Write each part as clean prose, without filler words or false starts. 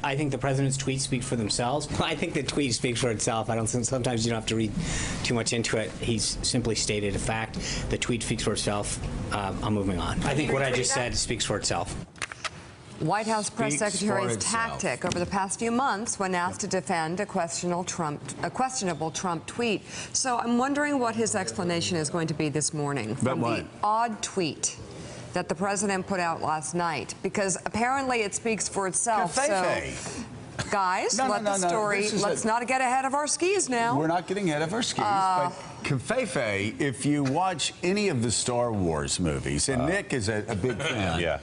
I think the president's tweets speak for themselves. I think the tweet speaks for itself. I don't think sometimes you don't have to read too much into it. He's simply stated a fact. The tweet speaks for itself. I'm moving on. I think what I just said speaks for itself. White House Press Secretary's tactic over the past few months when asked to defend a questionable Trump tweet. So I'm wondering what his explanation is going to be this morning from the odd tweet that the president put out last night, because apparently it speaks for itself. So, guys, let's not get ahead of our skis now. We're not getting ahead of our skis, but Covfefe, if you watch any of the Star Wars movies, and Nick is a big fan,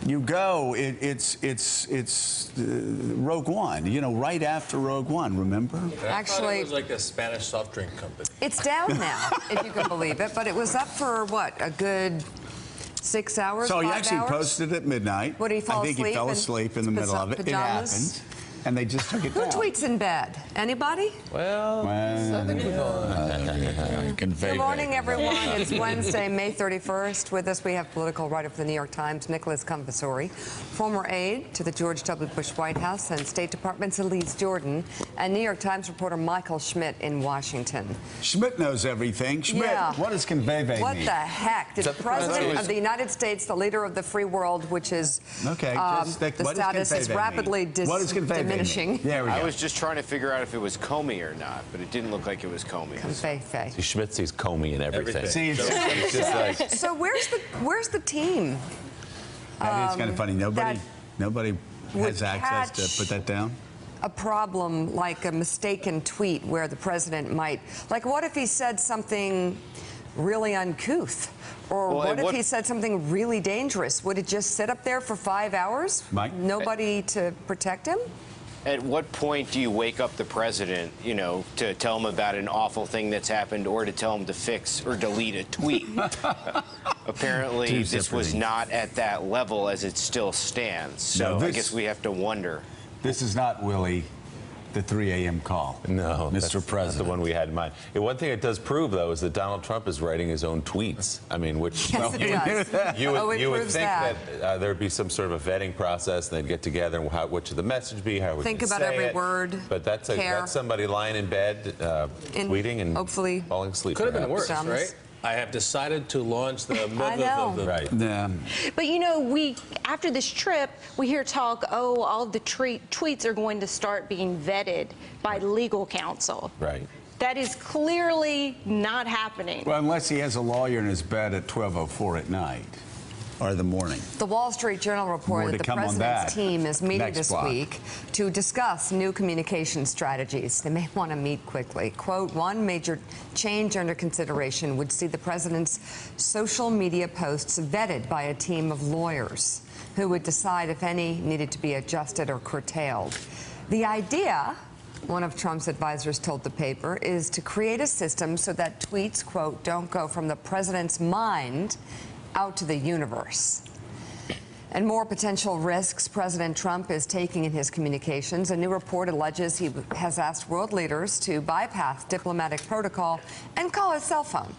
you go, it's Rogue One, you know, right after Rogue One, remember? Actually, it was like a Spanish soft drink company. It's down now, if you can believe it, but it was up for, what, a good 6 hours, So 5 he actually hours? posted at midnight. Would he fall asleep? I think he fell asleep in the middle of it. Pajamas? It happened. And they just took it Who down. tweets in bed? Anybody? Well, I think we've all Good morning, everyone. It's Wednesday, May 31st. With us, we have political writer for the New York Times, Nicholas Confessori, former aide to the George W. Bush White House and State Department's Elise Jordan, and New York Times reporter Michael Schmidt in Washington. Schmidt knows everything. Schmidt, what does Covfefe mean? What the heck? Did the President of the United States, the leader of the free world, which is the status is rapidly diminishing. There we go. I was just trying to figure out if it was Comey or not, but it didn't look like it was Comey. Covfefe. See, Schmidt sees Comey in everything. See, it's just like... So where's the team? That is kind of funny. Nobody has access to put that down. A problem like a mistaken tweet where the president might, like, what if he said something really uncouth? Or what if he said something really dangerous? Would it just sit up there for 5 hours? Mike? Nobody to protect him? At what point do you wake up the president, you know, to tell him about an awful thing that's happened or to tell him to fix or delete a tweet? Apparently, this was not at that level as it still stands. So I guess we have to wonder. This is not, Willie, the 3 a.m. call. No, Mr. President. That's the one we had in mind. One thing it does prove, though, is that Donald Trump is writing his own tweets. I mean, which Yes, it does. you would think that there'd be some sort of a vetting process, and they'd get together and what should the message be, how would think you about say every it. word. But that's somebody lying in bed, tweeting and hopefully falling asleep. Could have been worse, right? I have decided to launch the right. Yeah. But you know, after this trip, we hear talk, all the tweets are going to start being vetted by legal counsel. Right. That is clearly not happening. Well, unless he has a lawyer in his bed at 12:04 at night or the morning. The Wall Street Journal reported that the president's team is meeting this week to discuss new communication strategies. They may want to meet quickly. Quote, one major change under consideration would see the president's social media posts vetted by a team of lawyers who would decide if any needed to be adjusted or curtailed. The idea, one of Trump's advisors told the paper, is to create a system so that tweets, quote, don't go from the president's mind out to the universe. And more potential risks President Trump is taking in his communications. A new report alleges he has asked world leaders to bypass diplomatic protocol and call his cell phone.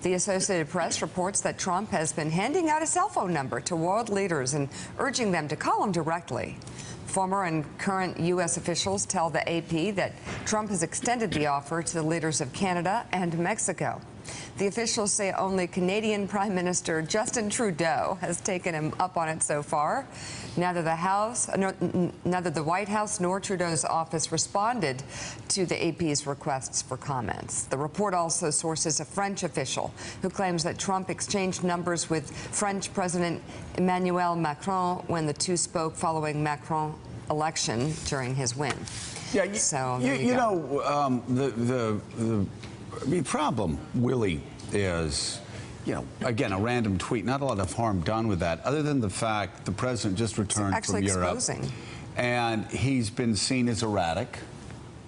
The Associated Press reports that Trump has been handing out a cell phone number to world leaders and urging them to call him directly. Former and current U.S. officials tell the AP that Trump has extended the offer to the leaders of Canada and Mexico. The officials say only Canadian Prime Minister Justin Trudeau has taken him up on it so far. Neither the White House nor Trudeau's office responded to the AP's requests for comments. The report also sources a French official who claims that Trump exchanged numbers with French President Emmanuel Macron when the two spoke following Macron's election during his win. Yeah, so you know, the problem, Willie, is, you know, again, a random tweet, not a lot of harm done with that, other than the fact the president just returned from Europe. And he's been seen as erratic,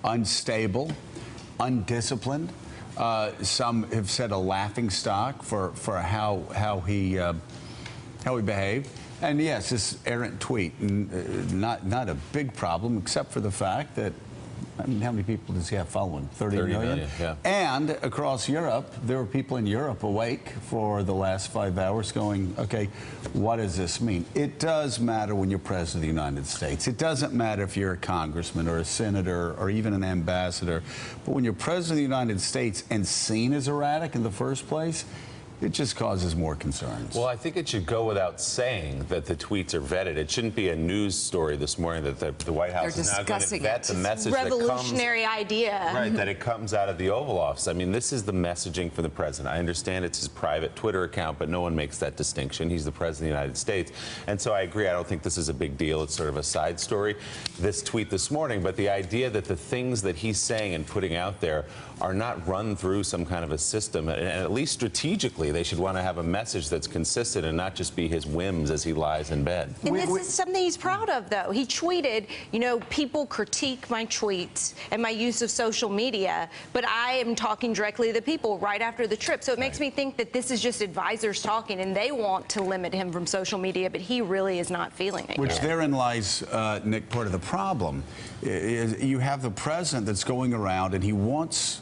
unstable, undisciplined. Some have said a laughingstock for how he behaved. And yes, this errant tweet, not a big problem, except for the fact that I mean, how many people does he have following? 30 million? Yeah. And across Europe, there were people in Europe awake for the last 5 hours going, okay, what does this mean? It does matter when you're president of the United States. It doesn't matter if you're a congressman or a senator or even an ambassador. But when you're president of the United States and seen as erratic in the first place, it just causes more concerns. Well, I think it should go without saying that the tweets are vetted. It shouldn't be a news story this morning that the White House is now going to vet the message that comes. Revolutionary idea. Right, that it comes out of the Oval Office. I mean, this is the messaging for the president. I understand it's his private Twitter account, but no one makes that distinction. He's the president of the United States. And so I agree. I don't think this is a big deal. It's sort of a side story, this tweet this morning. But the idea that the things that he's saying and putting out there are not run through some kind of a system, and at least strategically, they should want to have a message that's consistent and not just be his whims as he lies in bed. And this is something he's proud of, though. He tweeted, you know, people critique my tweets and my use of social media, but I am talking directly to the people right after the trip. So it makes me think that this is just advisors talking, and they want to limit him from social media, but he really is not feeling it. Which therein lies, Nick, part of the problem. Is you have the president that's going around and he wants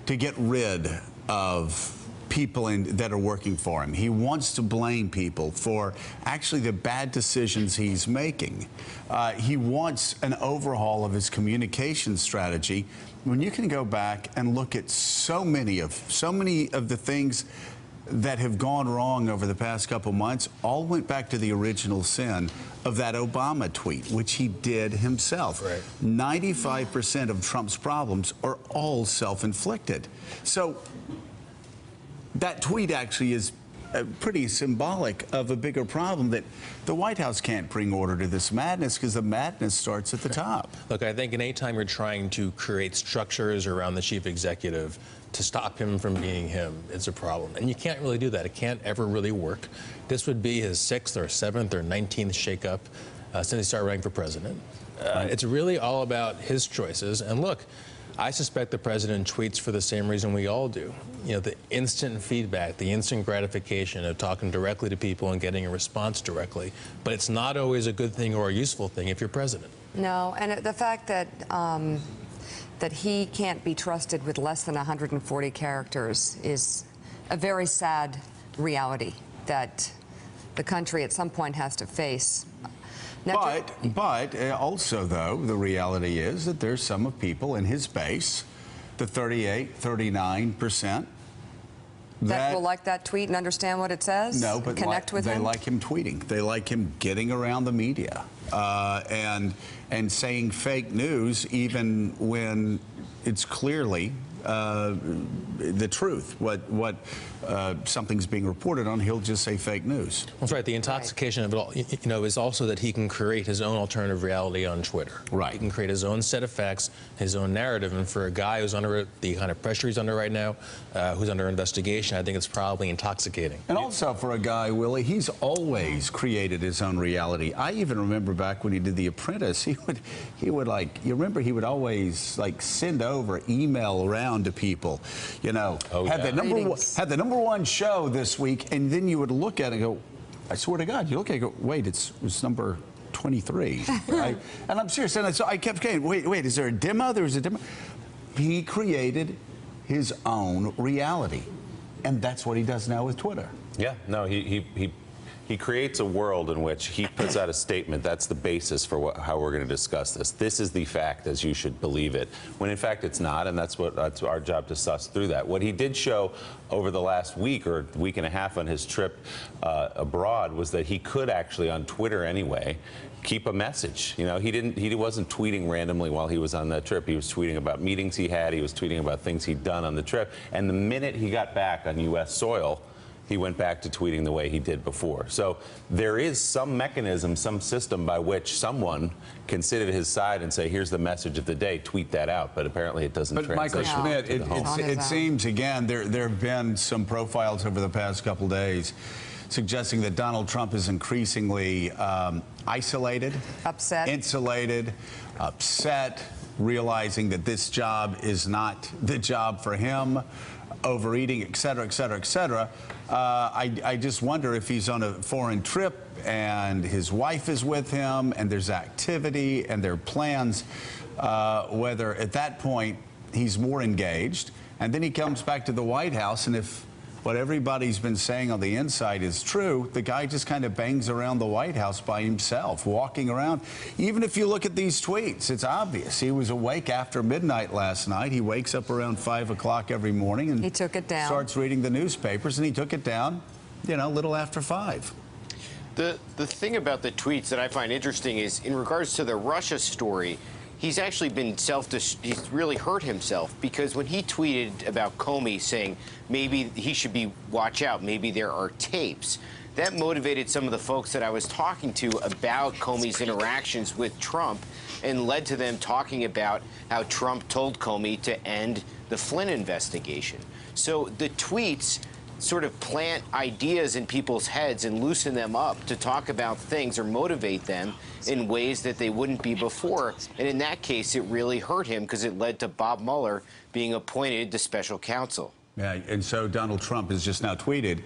to get rid of people that are working for him. He wants to blame people for actually the bad decisions he's making. He wants an overhaul of his communication strategy. When you can go back and look at so many of the things that have gone wrong over the past couple months, all went back to the original sin of that Obama tweet, which he did himself. Right. 95% of Trump's problems are all self-inflicted. So that tweet actually is pretty symbolic of a bigger problem that the White House can't bring order to this madness because the madness starts at the top. Look, I think anytime you're trying to create structures around the chief executive to stop him from being him, it's a problem. And you can't really do that. It can't ever really work. This would be his 6th or 7th or 19th shakeup since he started running for president. It's really all about his choices. And look, I suspect the president tweets for the same reason we all do. You know, the instant feedback, the instant gratification of talking directly to people and getting a response directly. But it's not always a good thing or a useful thing if you're president. No, and the fact that that he can't be trusted with less than 140 characters is a very sad reality that the country at some point has to face. Now, But also, though, the reality is that there's some of people in his base, the 38, 39%, that will like that tweet and understand what it says? No, but connect with him? They like him tweeting. They like him getting around the media and saying fake news even when it's clearly the truth. What something's being reported on, he'll just say fake news. That's right. The intoxication of it all, you know, is also that he can create his own alternative reality on Twitter. Right. He can create his own set of facts, his own narrative. And for a guy who's under the kind of pressure he's under right now, who's under investigation, I think it's probably intoxicating. And also for a guy, Willie, he's always created his own reality. I even remember back when he did The Apprentice, he would like, you remember he would always like send over email around to people, you know, had the number one show this week, and then you would look at it and go, I swear to God, you look at it and go, wait, it was number 23. Right? And I'm serious, and so I kept saying, wait, is there a demo? There's a demo. He created his own reality, and that's what he does now with Twitter. Yeah, no, he creates a world in which he puts out a statement. That's the basis for how we're going to discuss this. This is the fact as you should believe it, when in fact it's not, and that's our job to suss through that. What he did show over the last week or week and a half on his trip abroad was that he could actually, on Twitter anyway, keep a message. You know, he wasn't tweeting randomly while he was on that trip. He was tweeting about meetings he had. He was tweeting about things he'd done on the trip. And the minute he got back on U.S. soil, he went back to tweeting the way he did before. So there is some mechanism, some system by which someone can sit at his side and say, here's the message of the day, tweet that out. But apparently it doesn't translate. But Michael Schmidt, it seems, again, there have been some profiles over the past couple days suggesting that Donald Trump is increasingly isolated, upset, insulated, upset, realizing that this job is not the job for him. overeating, et cetera, et cetera, et cetera. I just wonder if he's on a foreign trip and his wife is with him and there's activity and there are plans, whether at that point he's more engaged. And then he comes back to the White House, and if what everybody's been saying on the inside is true, the guy just kind of bangs around the White House by himself, walking around. Even if you look at these tweets, it's obvious. He was awake after midnight last night. He wakes up around 5 o'clock every morning and he took it down. Starts reading the newspapers, and he took it down, you know, a little after 5. The thing about the tweets that I find interesting is in regards to the Russia story, he's actually been he's really hurt himself, because when he tweeted about Comey saying maybe he should watch out, maybe there are tapes, that motivated some of the folks that I was talking to about Comey's interactions with Trump and led to them talking about how Trump told Comey to end the Flynn investigation. So the tweets sort of plant ideas in people's heads and loosen them up to talk about things or motivate them in ways that they wouldn't be before. And in that case, it really hurt him because it led to Bob Mueller being appointed to special counsel. Yeah, and so Donald Trump has just now tweeted,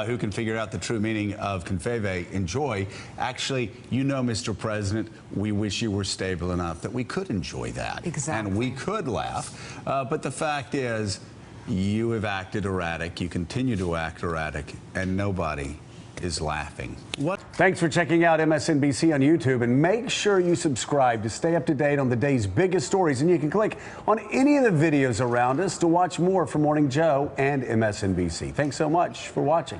who can figure out the true meaning of convive, enjoy. Actually, you know, Mr. President, we wish you were stable enough that we could enjoy that. Exactly. And we could laugh. But the fact is, you have acted erratic, you continue to act erratic, and nobody is laughing. What? Thanks for checking out MSNBC on YouTube, and make sure you subscribe to stay up to date on the day's biggest stories. And you can click on any of the videos around us to watch more from Morning Joe and MSNBC. Thanks so much for watching.